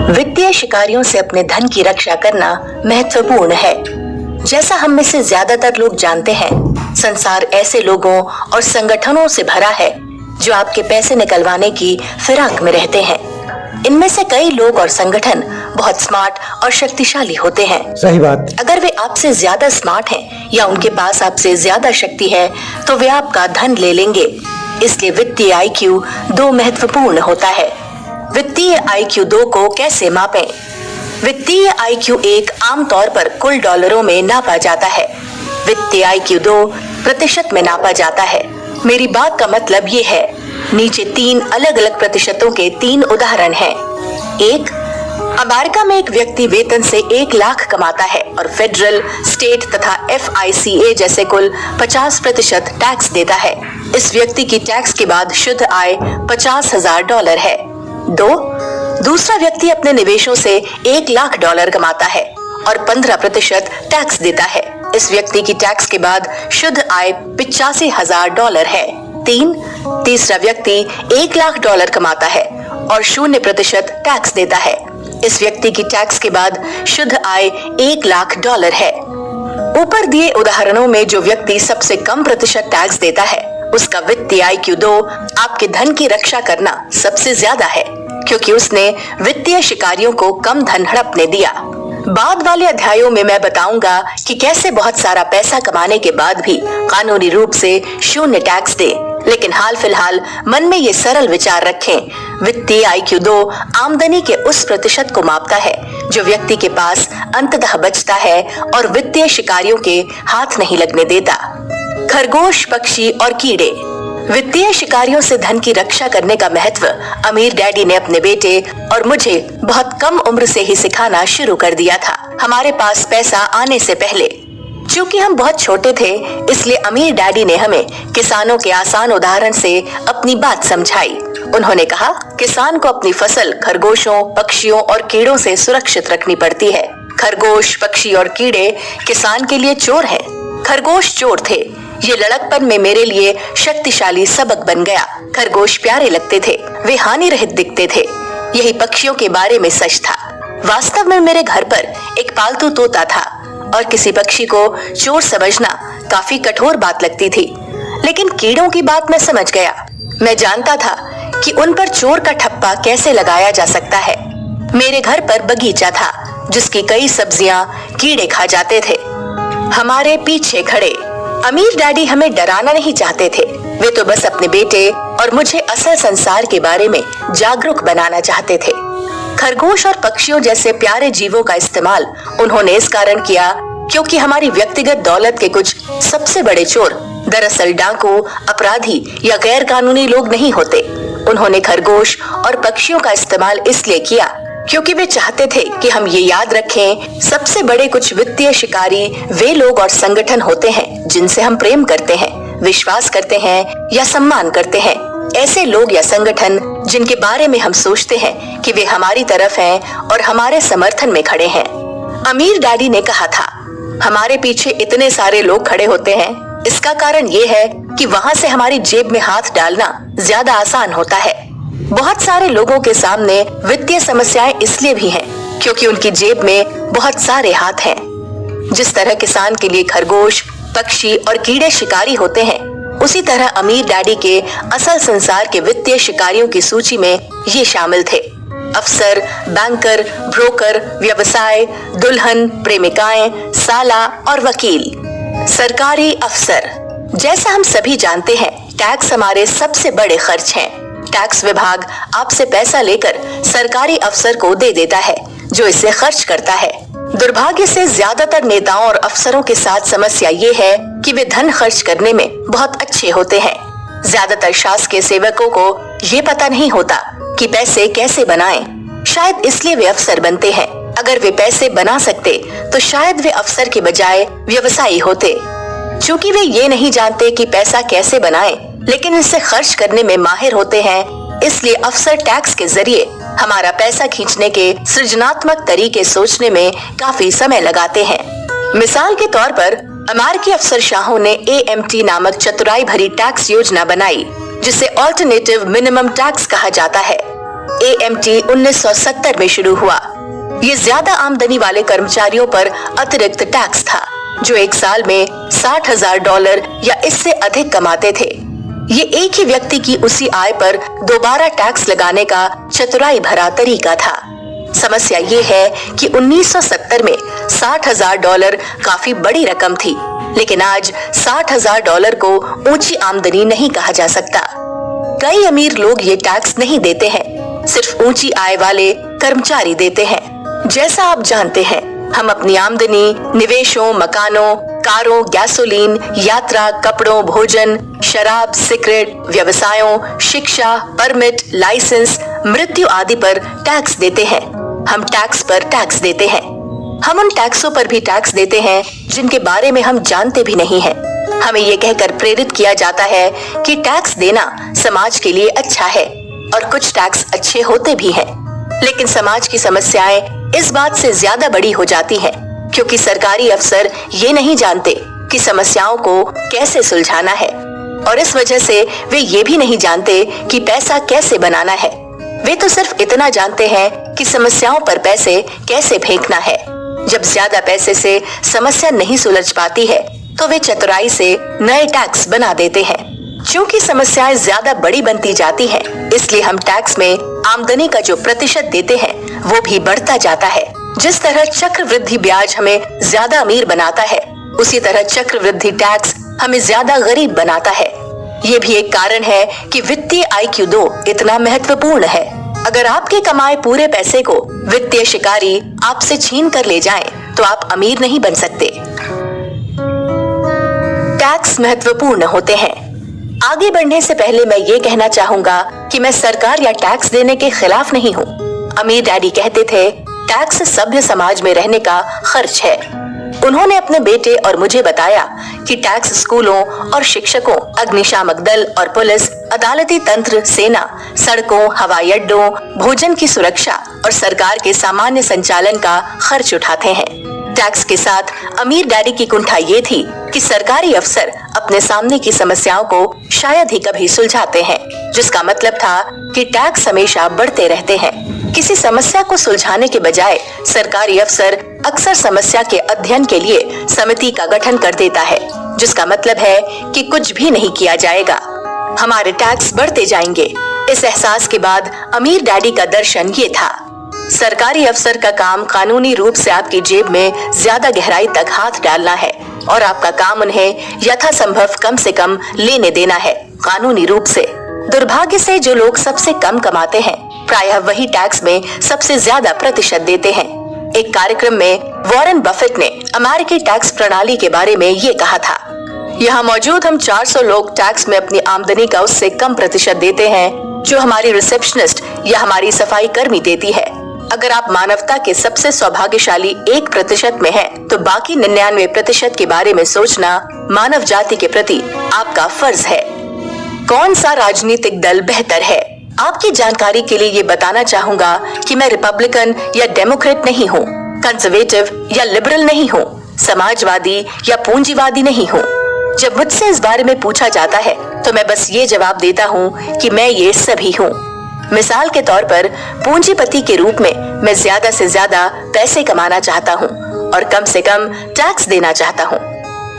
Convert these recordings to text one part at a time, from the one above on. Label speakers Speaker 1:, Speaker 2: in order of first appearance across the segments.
Speaker 1: वित्तीय शिकारियों से अपने धन की रक्षा करना महत्वपूर्ण है। जैसा हम में से ज्यादातर लोग जानते हैं, संसार ऐसे लोगों और संगठनों से भरा है जो आपके पैसे निकलवाने की फिराक में रहते हैं। इनमें से कई लोग और संगठन बहुत स्मार्ट और शक्तिशाली होते हैं।
Speaker 2: सही बात।
Speaker 1: अगर वे आपसे ज्यादा स्मार्ट हैं या उनके पास आपसे ज्यादा शक्ति है तो वे आपका धन ले लेंगे। इसलिए वित्तीय IQ 2 महत्वपूर्ण होता है। वित्तीय IQ 2 को कैसे मापें? वित्तीय IQ 1 आमतौर पर कुल डॉलरों में नापा जाता है। वित्तीय IQ 2 प्रतिशत में नापा जाता है। मेरी बात का मतलब ये है, नीचे 3 अलग अलग प्रतिशतों के 3 उदाहरण हैं। 1, अमेरिका में एक व्यक्ति वेतन से 1 लाख कमाता है और फेडरल, स्टेट तथा FICA जैसे कुल 50% टैक्स देता है। इस व्यक्ति की टैक्स के बाद शुद्ध आय $50,000 है। 2, दूसरा व्यक्ति अपने निवेशों से $1 लाख कमाता है और 15% टैक्स देता है। इस व्यक्ति की टैक्स के बाद शुद्ध आय $85,000 है। 3, तीसरा व्यक्ति $1 लाख कमाता है और 0% टैक्स देता है। इस व्यक्ति की टैक्स के बाद शुद्ध आय $1 लाख है। ऊपर दिए उदाहरणों में जो व्यक्ति सबसे कम प्रतिशत टैक्स देता है, उसका वित्तीय IQ 2 आपके धन की रक्षा करना सबसे ज्यादा है, क्योंकि उसने वित्तीय शिकारियों को कम धन हड़पने दिया। बाद वाले अध्यायों में मैं बताऊंगा कि कैसे बहुत सारा पैसा कमाने के बाद भी कानूनी रूप से 0 टैक्स दे। लेकिन हाल फिलहाल मन में ये सरल विचार रखें, वित्तीय IQ 2 आमदनी के उस प्रतिशत को मापता है जो व्यक्ति के पास अंततः बचता है और वित्तीय शिकारियों के हाथ नहीं लगने देता। खरगोश, पक्षी और कीड़े। वित्तीय शिकारियों से धन की रक्षा करने का महत्व अमीर डैडी ने अपने बेटे और मुझे बहुत कम उम्र से ही सिखाना शुरू कर दिया था। हमारे पास पैसा आने से पहले, चूँकि हम बहुत छोटे थे, इसलिए अमीर डैडी ने हमें किसानों के आसान उदाहरण से अपनी बात समझाई। उन्होंने कहा, किसान को अपनी फसल खरगोशों, पक्षियों और कीड़ों से सुरक्षित रखनी पड़ती है। खरगोश, पक्षी और कीड़े किसान के लिए चोर हैं। खरगोश चोर थे। ये लड़कपन में मेरे लिए शक्तिशाली सबक बन गया। खरगोश प्यारे लगते थे, वे हानि रहित दिखते थे। यही पक्षियों के बारे में सच था। वास्तव में मेरे घर पर एक पालतू तोता था और किसी पक्षी को चोर समझना काफी कठोर बात लगती थी। लेकिन कीड़ों की बात मैं समझ गया। मैं जानता था कि उन पर चोर का ठप्पा कैसे लगाया जा सकता है। मेरे घर पर बगीचा था जिसकी कई सब्जियां कीड़े खा जाते थे। हमारे पीछे खड़े अमीर डैडी हमें डराना नहीं चाहते थे। वे तो बस अपने बेटे और मुझे असल संसार के बारे में जागरूक बनाना चाहते थे। खरगोश और पक्षियों जैसे प्यारे जीवों का इस्तेमाल उन्होंने इस कारण किया क्योंकि हमारी व्यक्तिगत दौलत के कुछ सबसे बड़े चोर दरअसल डाकू, अपराधी या गैर कानूनी लोग नहीं होते। उन्होंने खरगोश और पक्षियों का इस्तेमाल इसलिए किया क्योंकि वे चाहते थे कि हम ये याद रखें, सबसे बड़े कुछ वित्तीय शिकारी वे लोग और संगठन होते हैं जिनसे हम प्रेम करते हैं, विश्वास करते हैं या सम्मान करते हैं। ऐसे लोग या संगठन जिनके बारे में हम सोचते हैं कि वे हमारी तरफ हैं और हमारे समर्थन में खड़े हैं। अमीर डैडी ने कहा था, हमारे पीछे इतने सारे लोग खड़े होते हैं, इसका कारण ये है कि वहाँ से हमारी जेब में हाथ डालना ज्यादा आसान होता है। बहुत सारे लोगों के सामने वित्तीय समस्याएं इसलिए भी हैं क्योंकि उनकी जेब में बहुत सारे हाथ हैं। जिस तरह किसान के लिए खरगोश, पक्षी और कीड़े शिकारी होते हैं, उसी तरह अमीर डैडी के असल संसार के वित्तीय शिकारियों की सूची में ये शामिल थे। अफसर, बैंकर, ब्रोकर, व्यवसाय, दुल्हन, प्रेमिकाएं, साला और वकील। सरकारी अफसर। जैसा हम सभी जानते हैं, टैक्स हमारे सबसे बड़े खर्च हैं। टैक्स विभाग आपसे पैसा लेकर सरकारी अफसर को दे देता है जो इसे खर्च करता है। दुर्भाग्य से ज्यादातर नेताओं और अफसरों के साथ समस्या ये है कि वे धन खर्च करने में बहुत अच्छे होते हैं। ज्यादातर शासकीय सेवकों को ये पता नहीं होता कि पैसे कैसे बनाएं। शायद इसलिए वे अफसर बनते हैं। अगर वे पैसे बना सकते तो शायद वे अफसर के बजाय व्यवसायी होते। चूँकि वे ये नहीं जानते कि पैसा कैसे बनाएं, लेकिन इसे खर्च करने में माहिर होते हैं, इसलिए अफसर टैक्स के जरिए हमारा पैसा खींचने के सृजनात्मक तरीके सोचने में काफी समय लगाते हैं। मिसाल के तौर पर अमेरिकी अफसरशाहों ने AMT नामक चतुराई भरी टैक्स योजना बनाई, जिसे ऑल्टरनेटिव मिनिमम टैक्स कहा जाता है। AMT 1970 में शुरू हुआ। ये ज्यादा आमदनी वाले कर्मचारियों पर अतिरिक्त टैक्स था, जो एक साल में $60,000 या इससे अधिक कमाते थे। ये एक ही व्यक्ति की उसी आय पर दोबारा टैक्स लगाने का चतुराई भरा तरीका था। समस्या ये है कि 1970 में $60,000 काफी बड़ी रकम थी, लेकिन आज $60,000 को ऊंची आमदनी नहीं कहा जा सकता। कई अमीर लोग ये टैक्स नहीं देते हैं, सिर्फ ऊंची आय वाले कर्मचारी देते हैं। जैसा आप जानते हैं, हम अपनी आमदनी निवेशों, मकानों, कारों, गैसोलीन, यात्रा, कपड़ों, भोजन, शराब, सिगरेट, व्यवसायों, शिक्षा, परमिट, लाइसेंस, मृत्यु आदि पर टैक्स देते हैं। हम टैक्स पर टैक्स देते हैं। हम उन टैक्सों पर भी टैक्स देते हैं जिनके बारे में हम जानते भी नहीं हैं। हमें ये कहकर प्रेरित किया जाता है कि टैक्स देना समाज के लिए अच्छा है, और कुछ टैक्स अच्छे होते भी हैं। लेकिन समाज की समस्याएं इस बात से ज्यादा बड़ी हो जाती हैं, क्योंकि सरकारी अफसर ये नहीं जानते कि समस्याओं को कैसे सुलझाना है, और इस वजह से वे ये भी नहीं जानते कि पैसा कैसे बनाना है। वे तो सिर्फ इतना जानते हैं कि समस्याओं पर पैसे कैसे फेंकना है। जब ज्यादा पैसे से समस्या नहीं सुलझ पाती है, तो वे चतुराई से नए टैक्स बना देते हैं। क्योंकि समस्याएं ज्यादा बड़ी बनती जाती हैं, इसलिए हम टैक्स में आमदनी का जो प्रतिशत देते हैं वो भी बढ़ता जाता है। जिस तरह चक्रवृद्धि ब्याज हमें ज्यादा अमीर बनाता है, उसी तरह चक्रवृद्धि टैक्स हमें ज्यादा गरीब बनाता है। ये भी एक कारण है कि वित्तीय IQ 2 इतना महत्वपूर्ण है। अगर आपके कमाए पूरे पैसे को वित्तीय शिकारी आपसे छीन कर ले जाएं, तो आप अमीर नहीं बन सकते। टैक्स महत्वपूर्ण होते हैं। आगे बढ़ने से पहले मैं ये कहना चाहूंगा कि मैं सरकार या टैक्स देने के खिलाफ नहीं हूँ। अमीर डैडी कहते थे, टैक्स सभ्य समाज में रहने का खर्च है। उन्होंने अपने बेटे और मुझे बताया कि टैक्स स्कूलों और शिक्षकों, अग्निशामक दल और पुलिस, अदालती तंत्र, सेना, सड़कों, हवाई अड्डों, भोजन की सुरक्षा और सरकार के सामान्य संचालन का खर्च उठाते हैं। टैक्स के साथ अमीर डैडी की कुंठा ये थी कि सरकारी अफसर अपने सामने की समस्याओं को शायद ही कभी सुलझाते हैं, जिसका मतलब था कि टैक्स हमेशा बढ़ते रहते हैं। किसी समस्या को सुलझाने के बजाय सरकारी अफसर अक्सर समस्या के अध्ययन के लिए समिति का गठन कर देता है, जिसका मतलब है कि कुछ भी नहीं किया जाएगा, हमारे टैक्स बढ़ते जाएंगे। इस एहसास के बाद अमीर डैडी का दर्शन ये था, सरकारी अफसर का काम कानूनी रूप से आपकी जेब में ज्यादा गहराई तक हाथ डालना है, और आपका काम उन्हें यथासंभव कम से कम लेने देना है, कानूनी रूप से। दुर्भाग्य से जो लोग सबसे कम कमाते हैं, प्रायः वही टैक्स में सबसे ज्यादा प्रतिशत देते हैं। एक कार्यक्रम में वॉरेन बफेट ने अमेरिकी टैक्स प्रणाली के बारे में ये कहा था, यहाँ मौजूद हम 400 लोग टैक्स में अपनी आमदनी का उससे कम प्रतिशत देते हैं जो हमारी रिसेप्शनिस्ट या हमारी सफाई कर्मी देती है। अगर आप मानवता के सबसे सौभाग्यशाली 1% में हैं, तो बाकी 99% के बारे में सोचना मानव जाति के प्रति आपका फर्ज है। कौन सा राजनीतिक दल बेहतर है? आपकी जानकारी के लिए ये बताना चाहूंगा कि मैं रिपब्लिकन या डेमोक्रेट नहीं हूँ, कंजर्वेटिव या लिबरल नहीं हूँ, समाजवादी या पूंजीवादी नहीं हूँ। जब मुझसे इस बारे में पूछा जाता है, तो मैं बस ये जवाब देता हूँ कि मैं ये सभी हूँ। मिसाल के तौर पर पूंजीपति के रूप में मैं ज्यादा से ज्यादा पैसे कमाना चाहता हूँ और कम से कम टैक्स देना चाहता हूँ।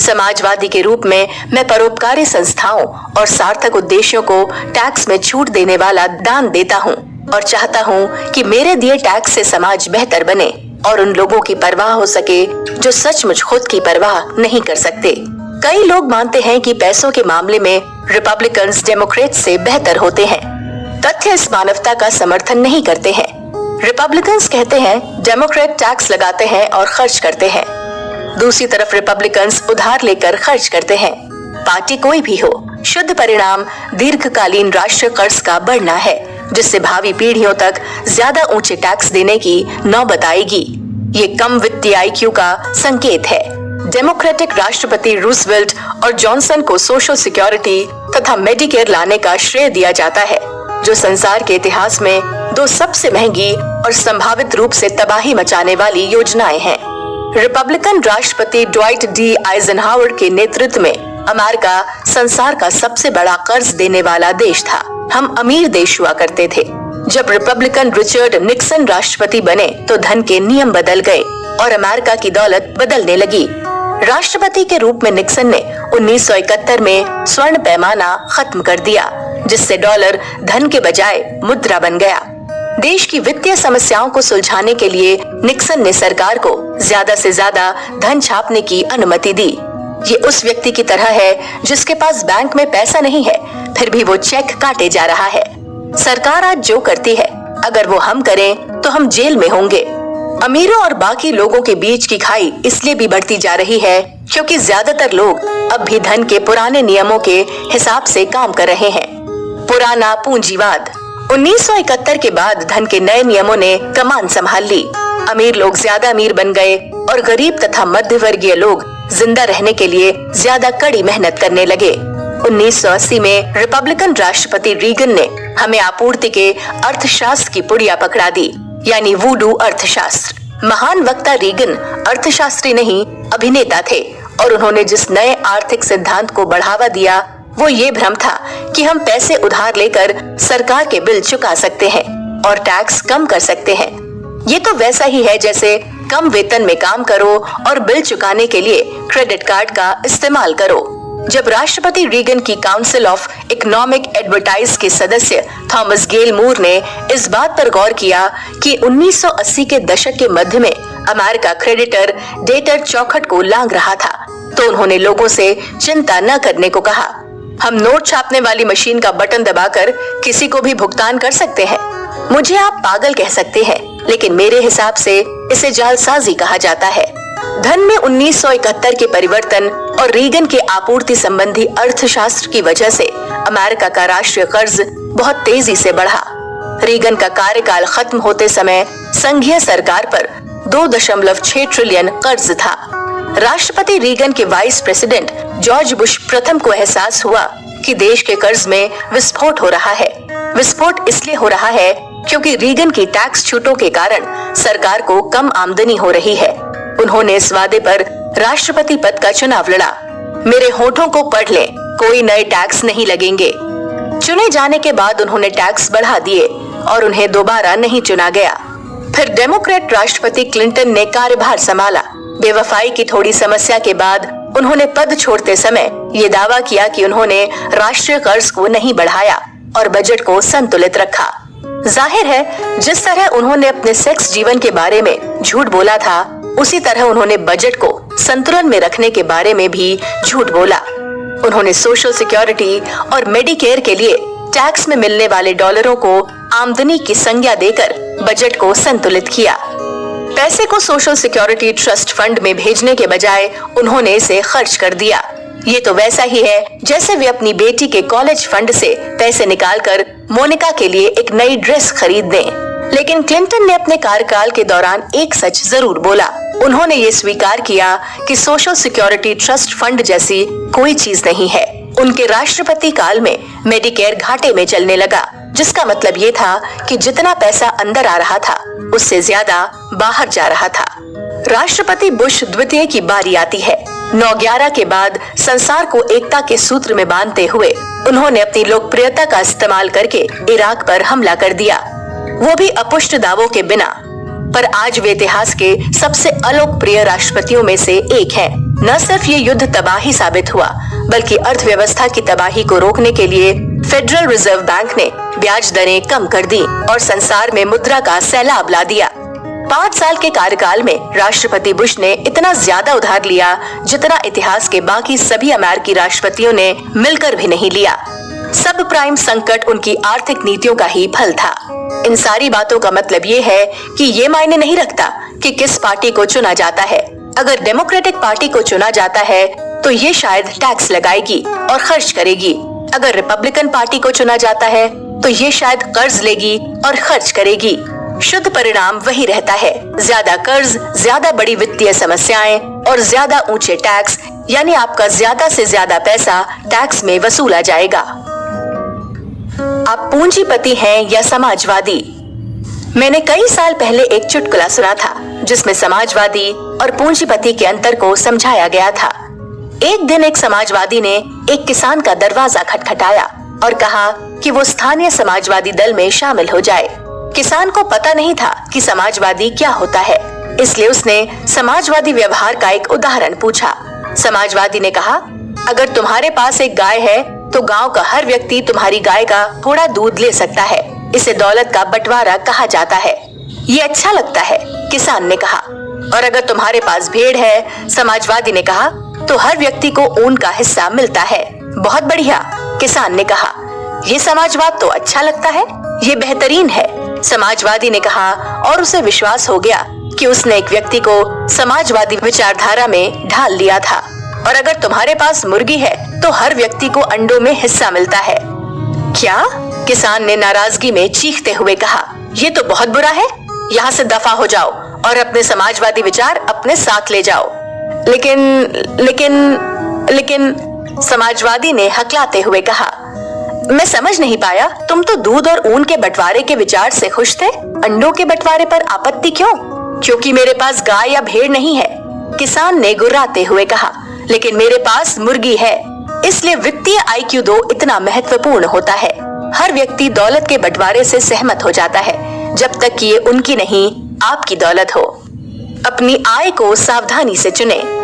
Speaker 1: समाजवादी के रूप में मैं परोपकारी संस्थाओं और सार्थक उद्देश्यों को टैक्स में छूट देने वाला दान देता हूँ और चाहता हूँ कि मेरे दिए टैक्स से समाज बेहतर बने और उन लोगों की परवाह हो सके जो सचमुच खुद की परवाह नहीं कर सकते। कई लोग मानते हैं कि पैसों के मामले में रिपब्लिकन्स डेमोक्रेट्स से बेहतर होते हैं। तथ्य इस मानवता का समर्थन नहीं करते हैं। रिपब्लिकन्स कहते हैं डेमोक्रेट टैक्स लगाते हैं और खर्च करते हैं, दूसरी तरफ रिपब्लिकन्स उधार लेकर खर्च करते हैं। पार्टी कोई भी हो, शुद्ध परिणाम दीर्घकालीन राष्ट्रीय कर्ज का बढ़ना है, जिससे भावी पीढ़ियों तक ज्यादा ऊंचे टैक्स देने की नौबत आएगी। ये कम वित्तीय IQ का संकेत है। डेमोक्रेटिक राष्ट्रपति रूजवेल्ट और जॉनसन को सोशल सिक्योरिटी तथा मेडिकेयर लाने का श्रेय दिया जाता है, जो संसार के इतिहास में 2 सबसे महंगी और संभावित रूप से तबाही मचाने वाली योजनाएं हैं। रिपब्लिकन राष्ट्रपति ड्वाइट D. आइजनहावर के नेतृत्व में अमेरिका संसार का सबसे बड़ा कर्ज देने वाला देश था। हम अमीर देश हुआ करते थे, जब रिपब्लिकन रिचर्ड निक्सन राष्ट्रपति बने तो धन के नियम बदल गए और अमेरिका की दौलत बदलने लगी। राष्ट्रपति के रूप में निक्सन ने 1971 में स्वर्ण पैमाना खत्म कर दिया, जिससे डॉलर धन के बजाय मुद्रा बन गया। देश की वित्तीय समस्याओं को सुलझाने के लिए निक्सन ने सरकार को ज्यादा से ज्यादा धन छापने की अनुमति दी। ये उस व्यक्ति की तरह है जिसके पास बैंक में पैसा नहीं है, फिर भी वो चेक काटे जा रहा है। सरकार आज जो करती है, अगर वो हम करें तो हम जेल में होंगे। अमीरों और बाकी लोगों के बीच की खाई इसलिए भी बढ़ती जा रही है क्योंकि ज्यादातर लोग अब भी धन के पुराने नियमों के हिसाब से काम कर रहे हैं। पुराना पूंजीवाद। 1971 के बाद धन के नए नियमों ने कमान संभाल ली। अमीर लोग ज्यादा अमीर बन गए और गरीब तथा मध्य वर्गीय लोग जिंदा रहने के लिए ज्यादा कड़ी मेहनत करने लगे। 1980 में रिपब्लिकन राष्ट्रपति रीगन ने हमें आपूर्ति के अर्थशास्त्र की पुड़िया पकड़ा दी, यानी वूडू अर्थशास्त्र। महान वक्ता रीगन अर्थशास्त्री नहीं, अभिनेता थे और उन्होंने जिस नए आर्थिक सिद्धांत को बढ़ावा दिया वो ये भ्रम था कि हम पैसे उधार लेकर सरकार के बिल चुका सकते हैं और टैक्स कम कर सकते हैं। ये तो वैसा ही है जैसे कम वेतन में काम करो और बिल चुकाने के लिए क्रेडिट कार्ड का इस्तेमाल करो। जब राष्ट्रपति रीगन की काउंसिल ऑफ इकोनॉमिक एडवर्टाइज के सदस्य थॉमस गेल मूर ने इस बात पर गौर किया कि 1980 के दशक के मध्य में अमेरिका क्रेडिटर डेटर चौखट को लांघ रहा था, तो उन्होंने लोगों से चिंता न करने को कहा। हम नोट छापने वाली मशीन का बटन दबाकर किसी को भी भुगतान कर सकते हैं। मुझे आप पागल कह सकते हैं, लेकिन मेरे हिसाब से इसे जालसाजी कहा जाता है। धन में 1971 के परिवर्तन और रीगन के आपूर्ति संबंधी अर्थशास्त्र की वजह से अमेरिका का राष्ट्रीय कर्ज बहुत तेजी से बढ़ा। रीगन का कार्यकाल खत्म होते समय संघीय सरकार पर 2.6 ट्रिलियन कर्ज था। राष्ट्रपति रीगन के वाइस प्रेसिडेंट जॉर्ज बुश प्रथम को एहसास हुआ कि देश के कर्ज में विस्फोट हो रहा है। विस्फोट इसलिए हो रहा है क्योंकि रीगन की टैक्स छूटों के कारण सरकार को कम आमदनी हो रही है। उन्होंने इस वादे पर राष्ट्रपति पद का चुनाव लड़ा, मेरे होठों को पढ़ लें, कोई नए टैक्स नहीं लगेंगे। चुने जाने के बाद उन्होंने टैक्स बढ़ा दिए और उन्हें दोबारा नहीं चुना गया। फिर डेमोक्रेट राष्ट्रपति क्लिंटन ने कार्यभार संभाला। बेवफाई की थोड़ी समस्या के बाद उन्होंने पद छोड़ते समय ये दावा किया कि उन्होंने राष्ट्रीय कर्ज को नहीं बढ़ाया और बजट को संतुलित रखा। जाहिर है, जिस तरह उन्होंने अपने सेक्स जीवन के बारे में झूठ बोला था, उसी तरह उन्होंने बजट को संतुलन में रखने के बारे में भी झूठ बोला। उन्होंने सोशल सिक्योरिटी और मेडिकेयर के लिए टैक्स में मिलने वाले डॉलरों को आमदनी की संज्ञा देकर बजट को संतुलित किया। पैसे को सोशल सिक्योरिटी ट्रस्ट फंड में भेजने के बजाय उन्होंने इसे खर्च कर दिया। ये तो वैसा ही है जैसे वे अपनी बेटी के कॉलेज फंड से पैसे निकालकर मोनिका के लिए एक नई ड्रेस खरीद दें। लेकिन क्लिंटन ने अपने कार्यकाल के दौरान एक सच जरूर बोला। उन्होंने ये स्वीकार किया कि सोशल सिक्योरिटी ट्रस्ट फंड जैसी कोई चीज नहीं है। उनके राष्ट्रपति काल में मेडिकेयर घाटे में चलने लगा, जिसका मतलब ये था कि जितना पैसा अंदर आ रहा था उससे ज्यादा बाहर जा रहा था। राष्ट्रपति बुश द्वितीय की बारी आती है। 9/11 के बाद संसार को एकता के सूत्र में बांधते हुए उन्होंने अपनी लोकप्रियता का इस्तेमाल करके इराक पर हमला कर दिया, वो भी अपुष्ट दावों के बिना। पर आज वे इतिहास के सबसे अलोकप्रिय राष्ट्रपतियों में से एक हैं। न सिर्फ ये युद्ध तबाही साबित हुआ, बल्कि अर्थव्यवस्था की तबाही को रोकने के लिए फेडरल रिजर्व बैंक ने ब्याज दरें कम कर दी और संसार में मुद्रा का सैलाब ला दिया। 5 साल के कार्यकाल में राष्ट्रपति बुश ने इतना ज्यादा उधार लिया जितना इतिहास के बाकी सभी अमेरिकी राष्ट्रपतियों ने मिलकर भी नहीं लिया। सब प्राइम संकट उनकी आर्थिक नीतियों का ही फल था। इन सारी बातों का मतलब ये है कि ये मायने नहीं रखता कि किस पार्टी को चुना जाता है। अगर डेमोक्रेटिक पार्टी को चुना जाता है तो ये शायद टैक्स लगाएगी और खर्च करेगी। अगर रिपब्लिकन पार्टी को चुना जाता है तो ये शायद कर्ज लेगी और खर्च करेगी। शुद्ध परिणाम वही रहता है, ज्यादा कर्ज, ज्यादा बड़ी वित्तीय समस्याएं और ज्यादा ऊंचे टैक्स, यानी आपका ज्यादा से ज्यादा पैसा टैक्स में वसूला जाएगा। आप पूंजीपति हैं या समाजवादी? मैंने कई साल पहले एक चुटकुला सुना था जिसमें समाजवादी और पूंजीपति के अंतर को समझाया गया था। एक दिन एक समाजवादी ने एक किसान का दरवाजा खटखटाया। और कहा कि वो स्थानीय समाजवादी दल में शामिल हो जाए। किसान को पता नहीं था कि समाजवादी क्या होता है, इसलिए उसने समाजवादी व्यवहार का एक उदाहरण पूछा। समाजवादी ने कहा, अगर तुम्हारे पास एक गाय है तो गांव का हर व्यक्ति तुम्हारी गाय का थोड़ा दूध ले सकता है। इसे दौलत का बंटवारा कहा जाता है। ये अच्छा लगता है, किसान ने कहा। और अगर तुम्हारे पास भेड़ है, समाजवादी ने कहा, तो हर व्यक्ति को ऊन का हिस्सा मिलता है। बहुत बढ़िया, किसान ने कहा। ये समाजवाद तो अच्छा लगता है, ये बेहतरीन है, समाजवादी ने कहा। और उसे विश्वास हो गया कि उसने एक व्यक्ति को समाजवादी विचारधारा में ढाल लिया था। और अगर तुम्हारे पास मुर्गी है तो हर व्यक्ति को अंडों में हिस्सा मिलता है। क्या? किसान ने नाराजगी में चीखते हुए कहा, ये तो बहुत बुरा है। यहाँ से दफा हो जाओ और अपने समाजवादी विचार अपने साथ ले जाओ। लेकिन समाजवादी ने हकलाते हुए कहा, मैं समझ नहीं पाया, तुम तो दूध और ऊन के बंटवारे के विचार से खुश थे, अंडों के बंटवारे पर आपत्ति क्यों? क्योंकि मेरे पास गाय या भेड़ नहीं है, किसान ने गुर्राते हुए कहा। लेकिन मेरे पास मुर्गी है, इसलिए वित्तीय IQ 2 इतना महत्वपूर्ण होता है। हर व्यक्ति दौलत के बंटवारे से सहमत हो जाता है जब तक कि ये उनकी नहीं, आपकी दौलत हो। अपनी आय को सावधानी से चुनें।